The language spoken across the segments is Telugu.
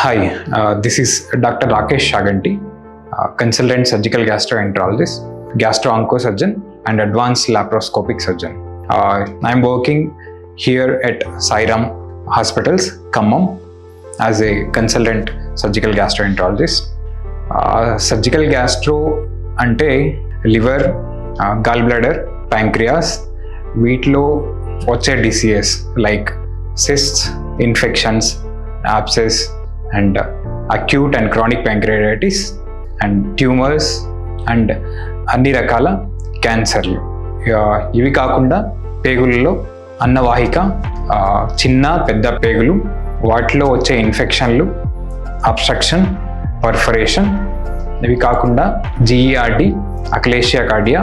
Hi, this is Dr. Rakesh Shaganti, consultant surgical gastroenterologist, gastro-onco surgeon, and advanced laparoscopic surgeon. I'm working here at Sairam Hospitals, Khammam, as a consultant surgical gastroenterologist. Surgical gastro అంటే లివర్, గాల్ బ్లాడర్, ప్యాంక్రియాస్ వీటిలో వచ్చే diseases like cysts, infections, abscess and acute and chronic pancreatitis and tumors and అన్ని రకాల క్యాన్సర్లు. ఇవి కాకుండా పేగులలో అన్నవాహిక, చిన్న పెద్ద పేగులు, వాటిలో వచ్చే ఇన్ఫెక్షన్లు, అబ్స్ట్రక్షన్, పర్ఫరేషన్, ఇవి కాకుండా GERD, achalasia cardia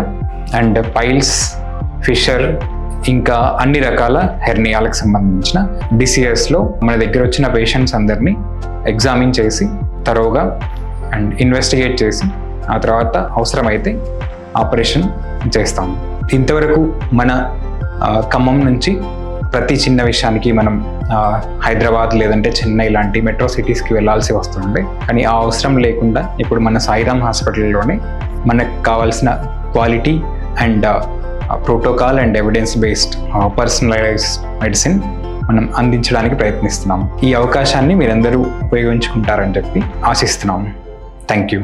and piles, fissure, ఇంకా అన్ని రకాల హెర్నియాలకు సంబంధించిన డిసీజెస్లో మన దగ్గర వచ్చిన పేషెంట్స్ అందరినీ ఎగ్జామిన్ చేసి తరోగా అండ్ ఇన్వెస్టిగేట్ చేసి ఆ తర్వాత అవసరమైతే ఆపరేషన్ చేస్తాము. ఇంతవరకు మన ఖమ్మం నుంచి ప్రతి చిన్న విషయానికి మనం హైదరాబాద్ లేదంటే చెన్నై లాంటి మెట్రో సిటీస్కి వెళ్ళాల్సి వస్తుండే, కానీ ఆ అవసరం లేకుండా ఇప్పుడు మన సాయిరామ్ హాస్పిటల్లోనే మనకు కావాల్సిన quality and protocol and evidence based personalized medicine మనం అందించడానికి ప్రయత్నిస్తున్నాము. ఈ అవకాశాన్ని మీరందరూ ఉపయోగించుకుంటారని చెప్పి ఆశిస్తున్నాము. Thank you.